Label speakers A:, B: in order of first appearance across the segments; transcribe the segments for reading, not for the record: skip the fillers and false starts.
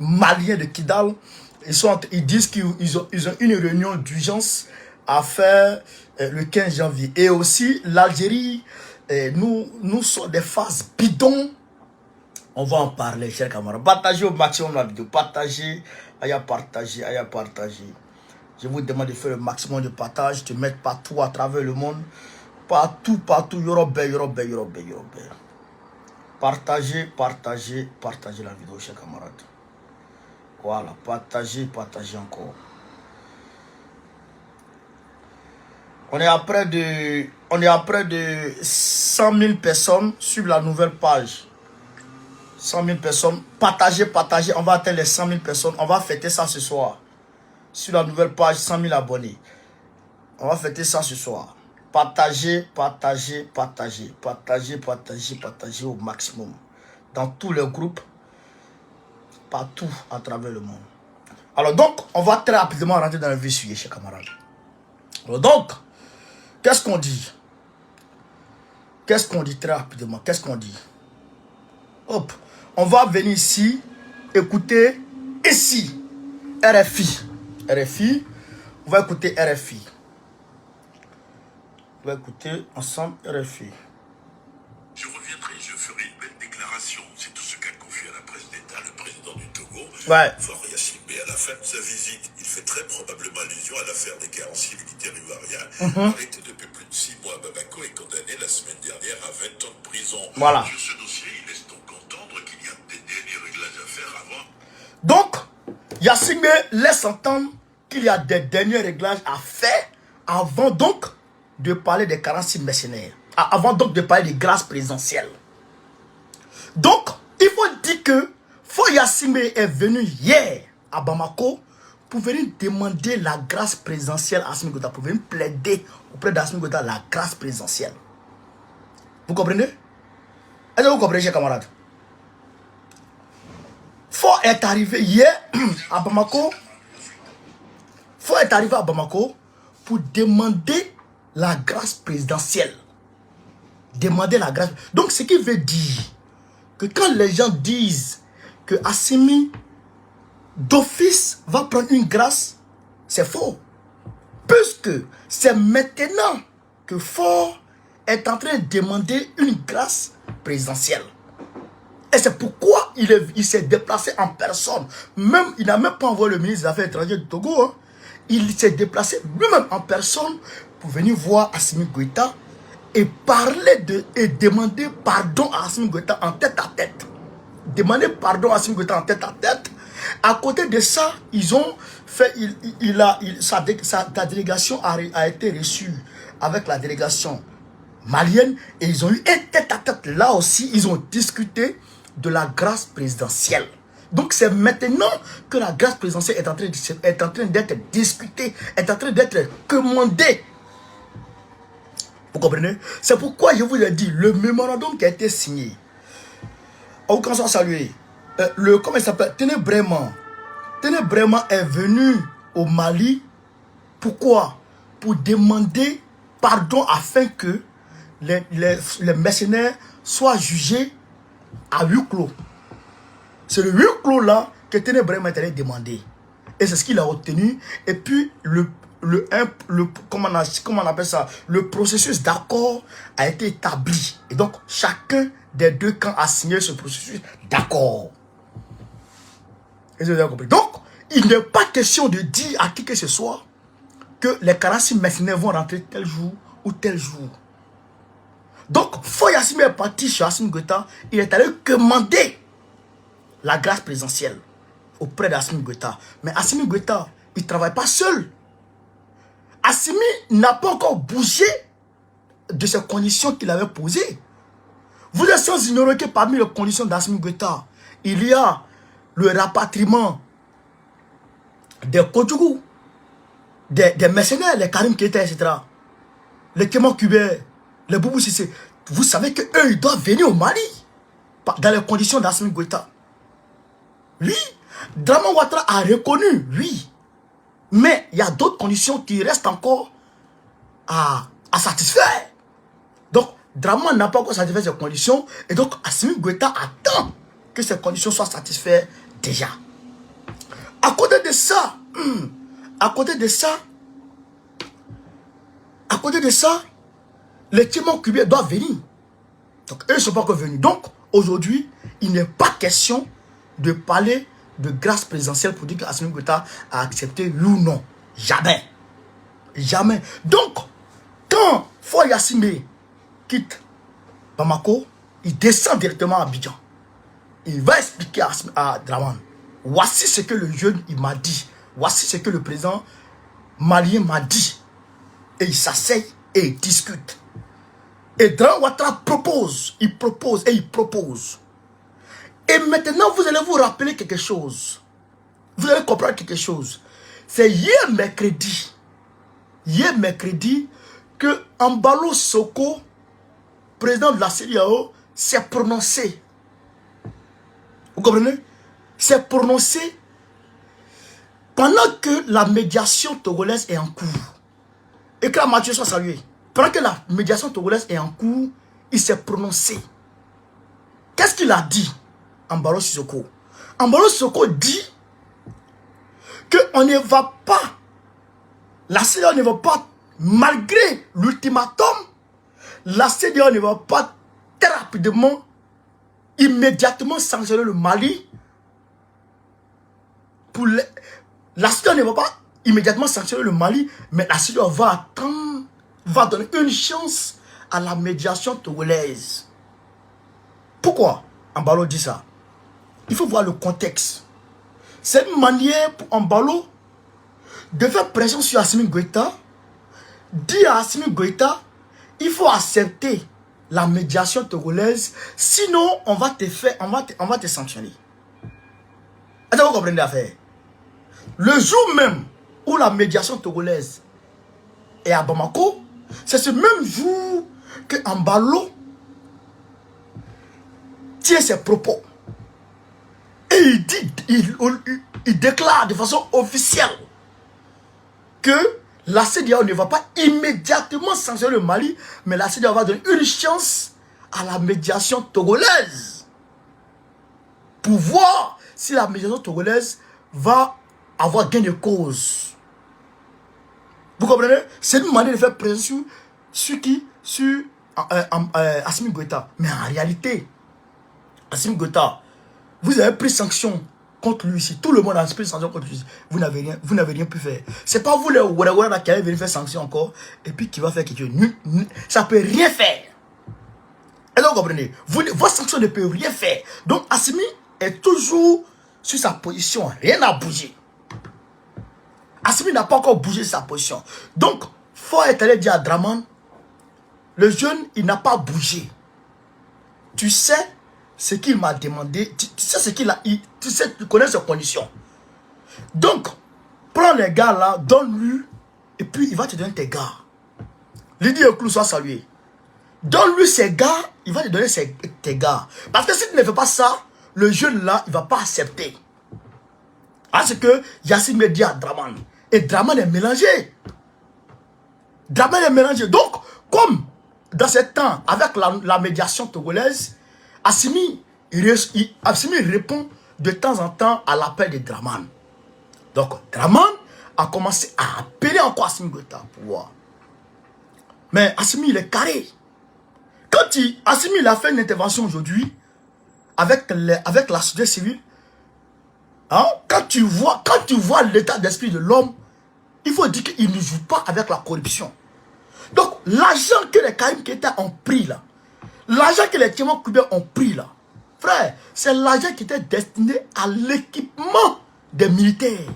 A: maliens de Kidal. Ils disent qu'ils ont une réunion d'urgence à faire le 15 janvier. Et aussi, l'Algérie, nous sommes des phases bidons. On va en parler, chers camarades. Partagez au maximum la vidéo. Partagez, partagez. Je vous demande de faire le maximum de partage, de mettre partout à travers le monde. Partout. Yorobé. Partagez la vidéo, chers camarades. Voilà, partagez encore. On est à près de 100 000 personnes sur la nouvelle page. 100 000 personnes. Partagez. On va atteindre les 100 000 personnes. On va fêter ça ce soir. Sur la nouvelle page, 100 000 abonnés. On va fêter ça ce soir. Partagez au maximum. Dans tous les groupes. Partout à travers le monde. Alors donc, on va très rapidement rentrer dans le vif du sujet, chers camarades. Alors donc, qu'est-ce qu'on dit? Très rapidement? Qu'est-ce qu'on dit? Hop, on va venir ici, écouter ici, RFI. On va écouter RFI. On va écouter ensemble RFI.
B: Je reviendrai, je ferai une belle déclaration. C'est tout ce qu'a confié à la presse d'État le président du Togo, Faure Gnassingbé. À la fin de sa visite, il fait très probablement allusion à l'affaire des carenciers militaires ivoiriens. Arrêté depuis plus de 6 mois, Bamako est condamné la semaine dernière à 20 ans de prison.
A: Voilà.
B: Sur ce dossier, il laisse donc entendre qu'il y a des derniers réglages à faire avant.
A: Donc, Gnassingbé laisse entendre qu'il y a des derniers réglages à faire avant donc de parler des carenciers mercenaires. Avant donc de parler des grâces présidentielles. Donc, il faut dire que Faure Gnassingbé est venu hier à Bamako pour venir demander la grâce présidentielle à Assimi Goïta, pour venir plaider auprès d'Assimi Goïta la grâce présidentielle. Vous comprenez? Est-ce que vous comprenez, chers camarades? Faure est arrivé hier à Bamako. Faure est arrivé à Bamako pour demander la grâce présidentielle. Demander la grâce. Donc, ce qui veut dire que quand les gens disent que Assimi d'office va prendre une grâce, c'est faux. Puisque c'est maintenant que Faure est en train de demander une grâce présidentielle. Et c'est pourquoi il s'est déplacé en personne. Même, il n'a même pas envoyé le ministre des Affaires étrangères du Togo. Hein. Il s'est déplacé lui-même en personne pour venir voir Assimi Goïta et parler et demander pardon à Assimi Goïta en tête à tête. Demander pardon à Assimi Goïta en tête à tête. À côté de ça, ils ont fait, sa délégation a été reçue avec la délégation malienne et ils ont eu un tête à tête. Là aussi, ils ont discuté de la grâce présidentielle. Donc c'est maintenant que la grâce présidentielle est en train d'être discutée, est en train d'être commandée. Vous comprenez? C'est pourquoi je vous ai dit, le mémorandum qui a été signé, au commence à saluer, comment il s'appelle? Ténébrement est venu au Mali. Pourquoi? Pour demander pardon afin que les mercenaires soient jugés à huis clos. C'est le huis clos là que Ténébrement est allé demander. Et c'est ce qu'il a obtenu. Et puis, comment on appelle ça? Le processus d'accord a été établi. Et donc, chacun des deux camps a signé ce processus d'accord. Donc, il n'est pas question de dire à qui que ce soit que les 46 mercenaires vont rentrer tel jour ou tel jour. Donc, Faure Yassimé est parti chez Assimi Goïta. Il est allé commander la grâce présidentielle auprès d'Assimi Goïta. Mais Assimi Goïta, il ne travaille pas seul. Assimi n'a pas encore bougé de ces conditions qu'il avait posées. Vous êtes sans ignorer que parmi les conditions d'Assimi Goïta, il y a le rapatriement des Kodjougou, des mercenaires, les Karim Keita, etc. Les Kéman Kubé, les Boubou Sissé. Vous savez qu'eux, ils doivent venir au Mali dans les conditions d'Assimi Goïta. Oui, Draman Ouattara a reconnu, oui. Mais il y a d'autres conditions qui restent encore à satisfaire. Donc, Draman n'a pas encore satisfait ces conditions. Et donc, Assimi Goïta attend que ces conditions soient satisfaites déjà. À côté de ça, les Kéman Kubé doivent venir. Donc, eux ne sont pas encore venus. Donc, aujourd'hui, il n'est pas question de parler de grâce présidentielle pour dire que Assimi Goïta a accepté oui ou non. Jamais. Jamais. Donc, quand Faure Yassimé quitte Bamako, il descend directement à Abidjan. Il va expliquer à Draman. Voici ce que le jeune il m'a dit. Voici ce que le président malien m'a dit. Et il s'asseye et il discute. Et Draman Ouattara propose. Il propose et il propose. Et maintenant, vous allez vous rappeler quelque chose. Vous allez comprendre quelque chose. C'est hier mercredi que Embalo Sissoko, président de la CEDEAO, s'est prononcé. Vous comprenez? S'est prononcé pendant que la médiation togolaise est en cours. Et que la Mathieu soit saluée. Pendant que la médiation togolaise est en cours, il s'est prononcé. Qu'est-ce qu'il a dit? Embalo Sissoko. Embalo Sissoko dit qu'on ne va pas, la CEDEAO ne va pas, malgré l'ultimatum, la CEDEAO ne va pas très rapidement, immédiatement sanctionner le Mali. La CEDEAO ne va pas immédiatement sanctionner le Mali, mais la CEDEAO va attendre, va donner une chance à la médiation togolaise. Pourquoi Embalo dit ça? Il faut voir le contexte. C'est une manière pour Embalo de faire pression sur Assimi Goïta, dire à Assimi Goïta, il faut accepter la médiation togolaise, sinon on va te sanctionner. Est-ce que vous comprenez l'affaire? Le jour même où la médiation togolaise est à Bamako, c'est ce même jour que Embalo tient ses propos. Et il déclare de façon officielle que la CEDEAO ne va pas immédiatement sanctionner le Mali, mais la CEDEAO va donner une chance à la médiation togolaise pour voir si la médiation togolaise va avoir gain de cause. Vous comprenez? C'est une manière de faire pression sur qui? Sur Assimi Goïta. Mais en réalité, Assimi Goïta, vous avez pris sanction contre lui ici. Tout le monde a pris sanction contre lui. Vous n'avez rien pu faire. C'est pas vous les Ouadawara qui allez venir faire sanction encore et puis qui va faire quelque chose. Ça peut rien faire. Et donc vous comprenez, vos sanctions ne peuvent rien faire. Donc Assimi est toujours sur sa position. Rien n'a bougé. Assimi n'a pas encore bougé sa position. Donc, Faure est allé dire à Draman, le jeune, il n'a pas bougé. Tu sais ce qu'il m'a demandé. Tu sais ce qu'il a... Tu sais, tu connais ses conditions. Donc, prends les gars là, donne-lui, et puis il va te donner tes gars. Lydie Eklou soit salué. Donne-lui ses gars, il va te donner tes gars. Parce que si tu ne fais pas ça, le jeune là, il ne va pas accepter. Parce que Yacine me dit à Draman. Et Draman est mélangé. Draman est mélangé. Donc, comme dans ce temps, avec la médiation togolaise, Assimi répond de temps en temps à l'appel de Draman. Donc, Draman a commencé à appeler encore Assimi Goïta pour voir. Mais Assimi, il est carré. Quand Assimi il a fait une intervention aujourd'hui avec la société civile, hein, quand tu vois l'état d'esprit de l'homme, il faut dire qu'il ne joue pas avec la corruption. Donc, l'argent que les Karim Keïta ont pris là, l'argent que les Tchèmons Cubains ont pris là, frère, c'est l'argent qui était destiné à l'équipement des militaires.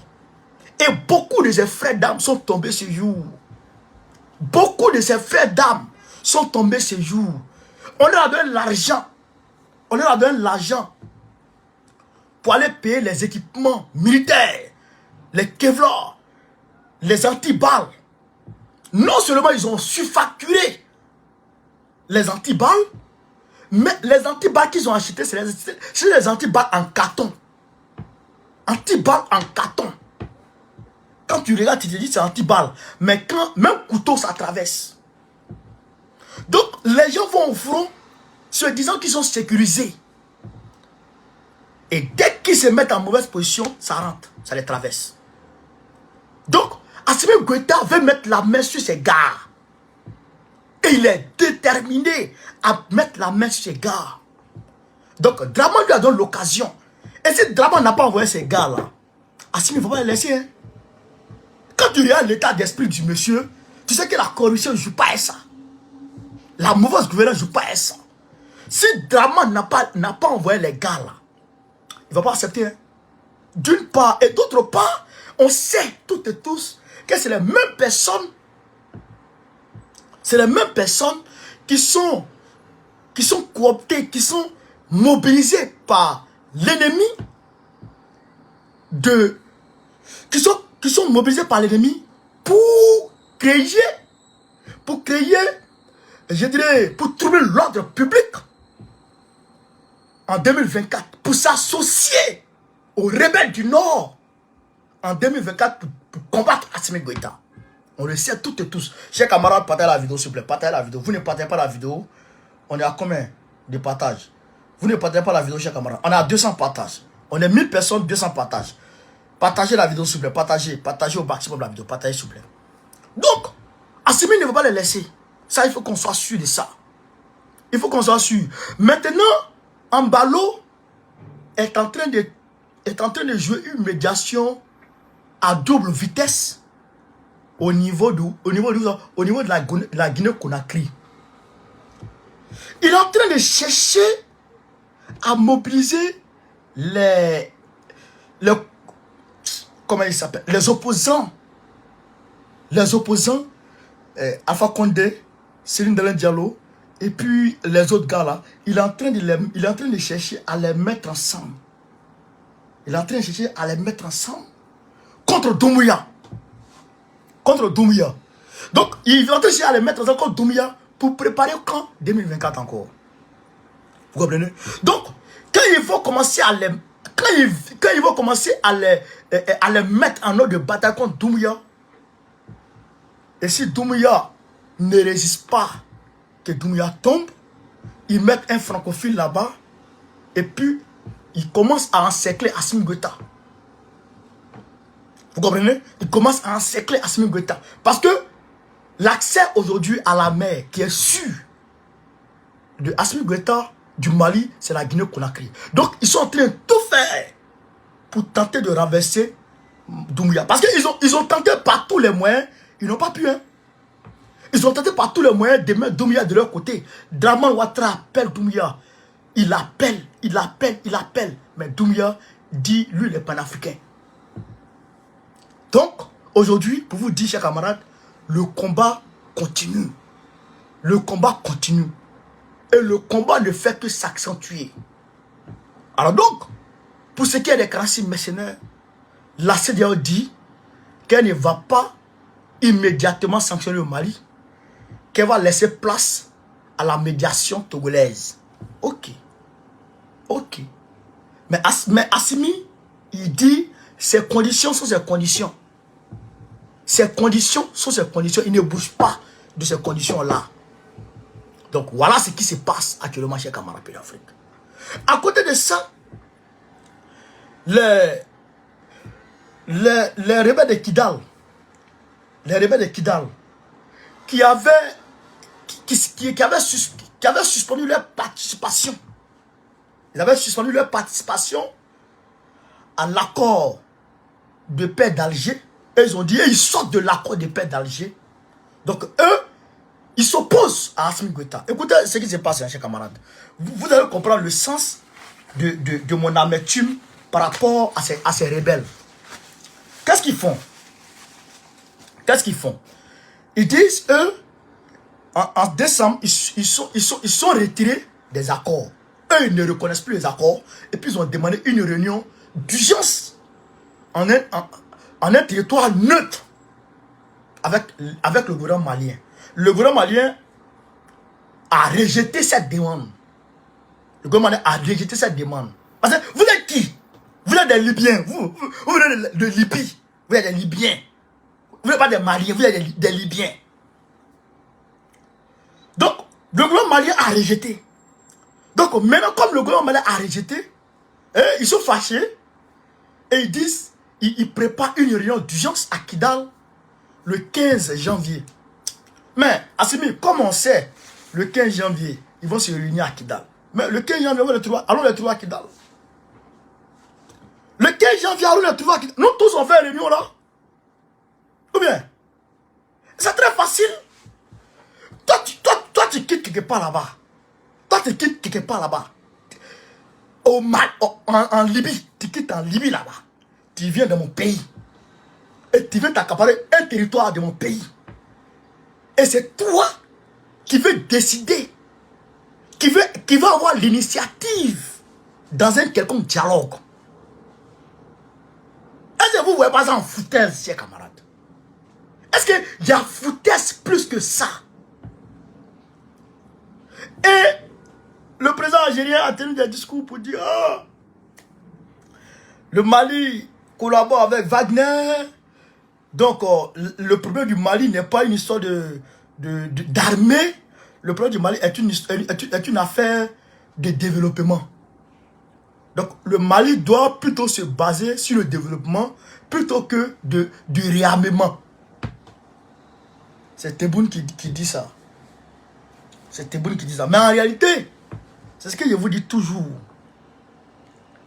A: Et beaucoup de ses frères d'armes sont tombés ce jour. Beaucoup de ses frères d'armes sont tombés ce jour. On leur a donné l'argent. On leur a donné l'argent pour aller payer les équipements militaires, les Kevlar, les antiballes. Non seulement ils ont su facturer les antiballes, mais les antiballes qu'ils ont achetés, c'est les antiballes en carton. Antiballes en carton. Quand tu regardes, tu te dis c'est antiballe. Mais quand même couteau, ça traverse. Donc, les gens vont au front se disant qu'ils sont sécurisés. Et dès qu'ils se mettent en mauvaise position, ça rentre, ça les traverse. Donc, Assimi Goïta veut mettre la main sur ses gars. Et il est déterminé à mettre la main sur ses gars. Donc, Draman lui a donné l'occasion. Et si Draman n'a pas envoyé ses gars là, Assimi ne va pas les laisser. Hein? Quand tu regardes l'état d'esprit du monsieur, tu sais que la corruption ne joue pas à ça. La mauvaise gouvernance ne joue pas à ça. Si Draman n'a pas envoyé les gars là, il ne va pas accepter. Hein? D'une part, et d'autre part, on sait toutes et tous que c'est les mêmes personnes. C'est les mêmes personnes qui sont cooptées, qui sont mobilisées par l'ennemi qui sont mobilisés par l'ennemi pour créer, je dirais, pour troubler l'ordre public en 2024, pour s'associer aux rebelles du Nord en 2024 pour combattre Assimi Goïta. On le sait toutes et tous. Chers camarades, partagez la vidéo, s'il vous plaît. Partagez la vidéo. Vous ne partagez pas la vidéo. On est à combien de partages? Vous ne partagez pas la vidéo, chers camarades. On est à 200 partages. On est 1000 personnes, 200 partages. Partagez la vidéo, s'il vous plaît. Partagez au maximum la vidéo. Partagez, s'il vous plaît. Donc, Assimi ne veut pas les laisser. Ça, il faut qu'on soit sûr de ça. Il faut qu'on soit sûr. Maintenant, Ambalo est en train de jouer une médiation à double vitesse au niveau de la Guinée-Conakry. Il est en train de chercher à mobiliser comment il s'appelle, les opposants, Alpha Condé, Céline Delen Diallo, et puis les autres gars là. Il est en train de chercher à les mettre ensemble. Il est en train de chercher à les mettre ensemble contre Doumbouya. Donc, il est en train de chercher à les mettre ensemble contre Doumbouya pour préparer le camp 2024 encore. Vous comprenez? Donc, quand ils vont commencer à les mettre en ordre de bataille contre Doumbouya, et si Doumbouya ne résiste pas, que Doumbouya tombe, ils mettent un francophile là-bas, et puis ils commencent à encercler Assimi Goïta. Vous comprenez? Ils commencent à encercler Assimi Goïta. Parce que l'accès aujourd'hui à la mer qui est sûr de Assimi Goïta du Mali, c'est la Guinée-Conakry. Donc ils sont en train de tout faire pour tenter de renverser Doumbouya. Parce qu'ils ont tenté par tous les moyens, ils n'ont pas pu. Hein? Ils ont tenté par tous les moyens de mettre Doumbouya de leur côté. Draman Ouattara appelle Doumbouya. Il appelle. Mais Doumbouya dit, lui, il est panafricain. Donc, aujourd'hui, pour vous dire, chers camarades, le combat continue. Le combat continue. Et le combat ne fait que s'accentuer. Alors donc, pour ce qui est des Karassi mercenaires, la CEDEAO dit qu'elle ne va pas immédiatement sanctionner le Mali, qu'elle va laisser place à la médiation togolaise. Ok. Ok. Mais Assimi, il dit, ces conditions sont ces conditions. Ces conditions sont ces conditions. Il ne bouge pas de ces conditions-là. Donc voilà ce qui se passe actuellement chez camarades d'Afrique. À côté de ça, les rebelles de Kidal, qui avaient suspendu leur participation. Ils avaient suspendu leur participation à l'accord de paix d'Alger. Et ils ont dit, ils sortent de l'accord de paix d'Alger. Donc eux, ils s'opposent à Assimi Goïta. Écoutez ce qui se passe, chers camarades. Vous allez comprendre le sens de mon amertume par rapport à ces rebelles. Qu'est-ce qu'ils font? Ils disent, eux, en décembre, ils sont retirés des accords. Eux, ils ne reconnaissent plus les accords. Et puis, ils ont demandé une réunion d'urgence en un territoire neutre avec le gouvernement malien. Le gouvernement malien a rejeté cette demande. Parce que vous êtes qui? Vous êtes des Libyens. Vous venez de Libye. Vous êtes des Libyens. Vous n'êtes pas des Maliens, vous êtes des Libyens. Donc, le gouvernement malien a rejeté. Donc, maintenant, comme le gouvernement malien a rejeté, ils sont fâchés et ils disent, ils préparent une réunion d'urgence à Kidal le 15 janvier. Mais, Assimi, comme on sait, le 15 janvier, ils vont se réunir à Kidal. Mais le 15 janvier, allons les trouver à Kidal. Le 15 janvier, allons les trouver à Kidal. Nous tous, on fait une réunion là. Ou bien, c'est très facile. Toi, tu quittes quelque part là-bas. En Libye, tu quittes en Libye là-bas. Tu viens de mon pays. Et tu viens t'accaparer un territoire de mon pays. Et c'est toi qui veux décider, qui veut avoir l'initiative dans un quelconque dialogue. Est-ce que vous ne voyez pas ça en foutaise, chers camarades? Est-ce qu'il y a foutaise plus que ça? Et le président algérien a tenu des discours pour dire le Mali collabore avec Wagner. Donc, le problème du Mali n'est pas une histoire d'armée. Le problème du Mali est une affaire de développement. Donc, le Mali doit plutôt se baser sur le développement plutôt que du réarmement. C'est Tebboune qui dit ça. C'est Tebboune qui dit ça. Mais en réalité, c'est ce que je vous dis toujours.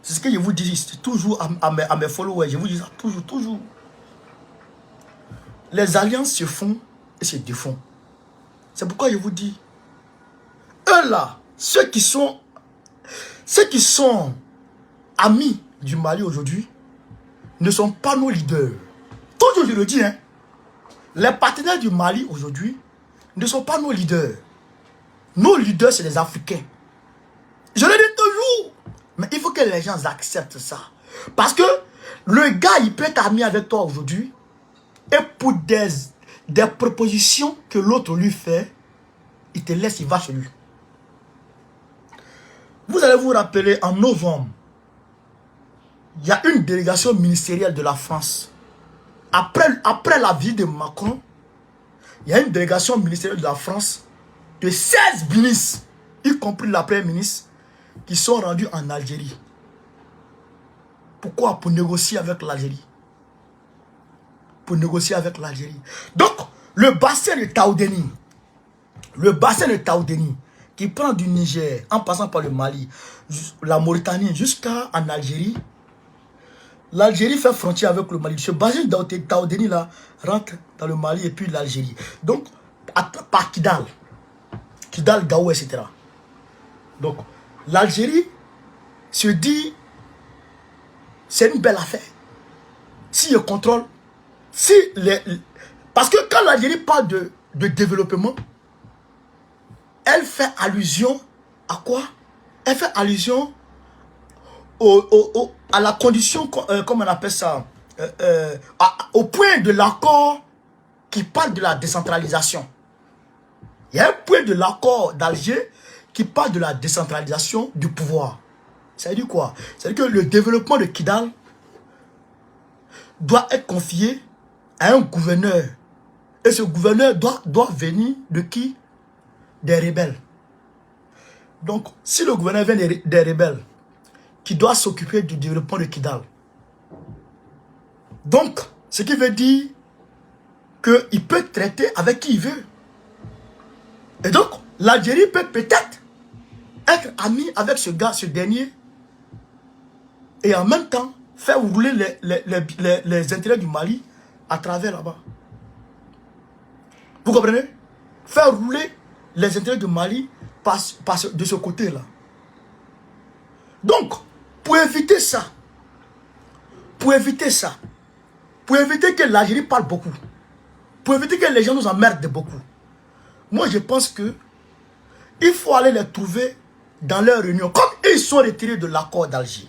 A: C'est ce que je vous dis toujours à mes followers. Je vous dis ça toujours. Les alliances se font et se défont. C'est pourquoi je vous dis, eux là, ceux qui sont amis du Mali aujourd'hui, ne sont pas nos leaders. Toujours je le dis, hein. Les partenaires du Mali aujourd'hui ne sont pas nos leaders. Nos leaders, c'est les Africains. Je le dis toujours. Mais il faut que les gens acceptent ça. Parce que le gars, il peut être ami avec toi aujourd'hui. Et pour des propositions que l'autre lui fait, il te laisse, il va chez lui. Vous allez vous rappeler, en novembre, il y a une délégation ministérielle de la France. Après la visite de Macron, il y a une délégation ministérielle de la France de 16 ministres, y compris la première ministre, qui sont rendus en Algérie. Pourquoi? Pour négocier avec l'Algérie. Donc, le bassin de Taoudeni, qui prend du Niger, en passant par le Mali, la Mauritanie, jusqu'en Algérie, l'Algérie fait frontière avec le Mali. Ce bassin de Taoudeni là rentre dans le Mali et puis l'Algérie. Donc, par Kidal, Gao, etc. Donc, l'Algérie se dit, c'est une belle affaire. Si je contrôle, parce que quand l'Algérie parle de développement, elle fait allusion à quoi? Elle fait allusion à la condition, comme on appelle ça, au point de l'accord qui parle de la décentralisation. Il y a un point de l'accord d'Alger qui parle de la décentralisation du pouvoir. Ça veut dire quoi? Ça veut dire que le développement de Kidal doit être confié à un gouverneur. Et ce gouverneur doit venir de qui? Des rebelles. Donc, si le gouverneur vient des rebelles, qui doit s'occuper du développement de Kidal. Donc, ce qui veut dire qu'il peut traiter avec qui il veut. Et donc, l'Algérie peut peut-être être amie avec ce gars, ce dernier, et en même temps, faire rouler les intérêts du Mali à travers là-bas. Vous comprenez? Faire rouler les intérêts du Mali de ce côté-là. Donc, pour éviter ça, pour éviter que l'Algérie parle beaucoup, pour éviter que les gens nous emmerdent beaucoup, moi je pense que il faut aller les trouver dans leur réunion. Comme ils sont retirés de l'accord d'Alger,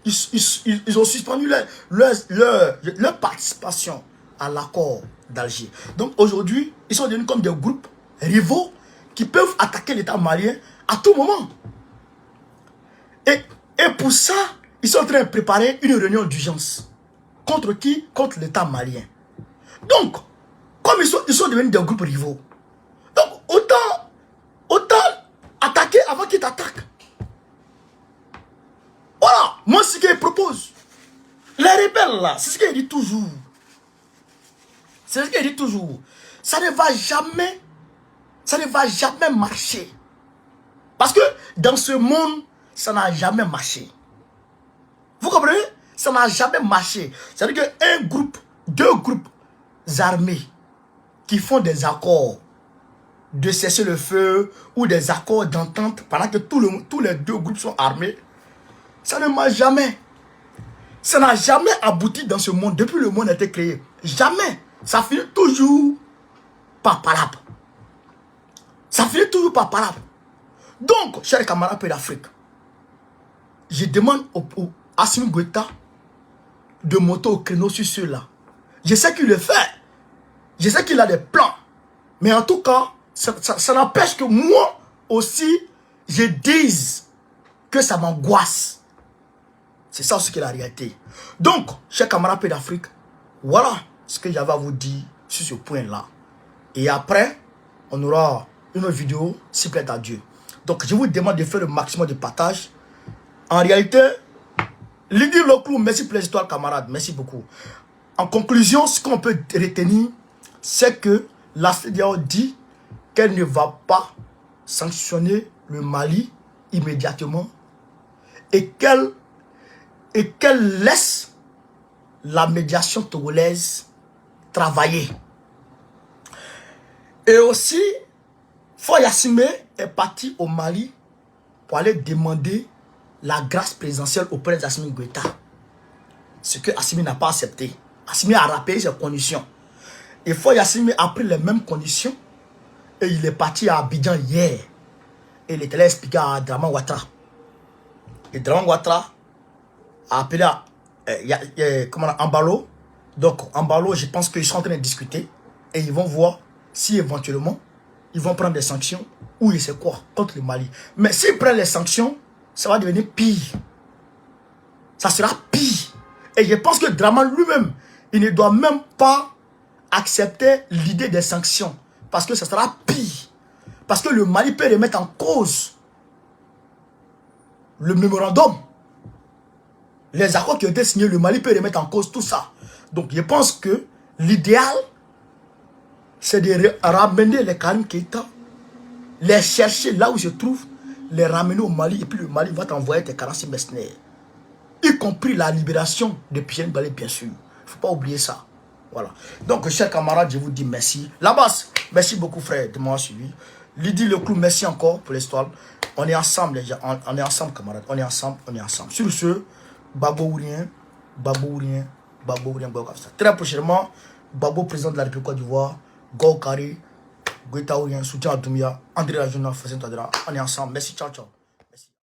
A: ils ont suspendu leur participation à l'accord d'Alger. Donc aujourd'hui, ils sont devenus comme des groupes rivaux qui peuvent attaquer l'État malien à tout moment. Et pour ça, ils sont en train de préparer une réunion d'urgence. Contre qui? Contre l'État malien. Donc, comme ils sont devenus des groupes rivaux, donc autant attaquer avant qu'ils t'attaquent. Voilà, moi c'est ce qu'ils proposent. Les rebelles là, c'est ce qu'ils disent toujours. C'est ce qu'ils disent toujours. Ça ne va jamais marcher. Parce que dans ce monde, ça n'a jamais marché. Vous comprenez? Ça n'a jamais marché. C'est-à-dire qu'un groupe, deux groupes armés qui font des accords de cesser le feu ou des accords d'entente pendant que tous les deux groupes sont armés, ça ne marche jamais. Ça n'a jamais abouti dans ce monde depuis le monde a été créé. Jamais. Ça finit toujours par palabre. Ça finit toujours par palabre. Donc, chers camarades d'Afrique, je demande à Assimi Goïta de monter au créneau sur ceux-là. Je sais qu'il le fait. Je sais qu'il a des plans. Mais en tout cas, ça n'empêche que moi aussi, je dise que ça m'angoisse. C'est ça aussi qui est la réalité. Donc, chers camarades d'Afrique, voilà ce que j'avais à vous dire sur ce point-là. Et après, on aura une autre vidéo, s'il plaît à Dieu. Donc, je vous demande de faire le maximum de partage. En réalité, Lydie Leclou, merci pour les histoires, camarades. Merci beaucoup. En conclusion, ce qu'on peut retenir, c'est que la CEDEAO dit qu'elle ne va pas sanctionner le Mali immédiatement et qu'elle laisse la médiation togolaise travailler. Et aussi, Faure Gnassingbé est parti au Mali pour aller demander la grâce présidentielle auprès d'Assimi Goïta. Ce que Assimi n'a pas accepté. Assimi a rappelé ses conditions. Et Faure Gnassingbé a pris les mêmes conditions et il est parti à Abidjan hier. Et il est allé expliquer à Draman Ouattara. Et Draman Ouattara a appelé Embalo. Donc Embalo, je pense qu'ils sont en train de discuter et ils vont voir si éventuellement ils vont prendre des sanctions ou il sait quoi contre le Mali. Mais s'ils prennent les sanctions, ça va devenir pire. Ça sera pire. Et je pense que Draman lui-même, il ne doit même pas accepter l'idée des sanctions. Parce que ça sera pire. Parce que le Mali peut remettre en cause le mémorandum. Les accords qui ont été signés, le Mali peut remettre en cause tout ça. Donc je pense que l'idéal, c'est de ramener les Karim Keïta, les chercher là où ils se trouvent, les ramener au Mali, et puis le Mali va t'envoyer tes Karassi mercenaires. Y compris la libération de Pierre Balé, bien sûr. Il ne faut pas oublier ça. Voilà. Donc, chers camarades, je vous dis merci. Labas, merci beaucoup, frère, de m'avoir suivi. Lydie Leclou, merci encore pour l'histoire. On est ensemble, les gens. On est ensemble, camarades. On est ensemble, on est ensemble. Sur ce, Babo ou rien, Babo ou rien, Babo ou rien, Babo comme ça. Très prochainement, Babo, président de la République Côte d'Ivoire, Go Kari, Goïta ou rien, soutien à Doumbia, André Rajona, Fassine Tadra. On est ensemble. Merci, ciao, ciao.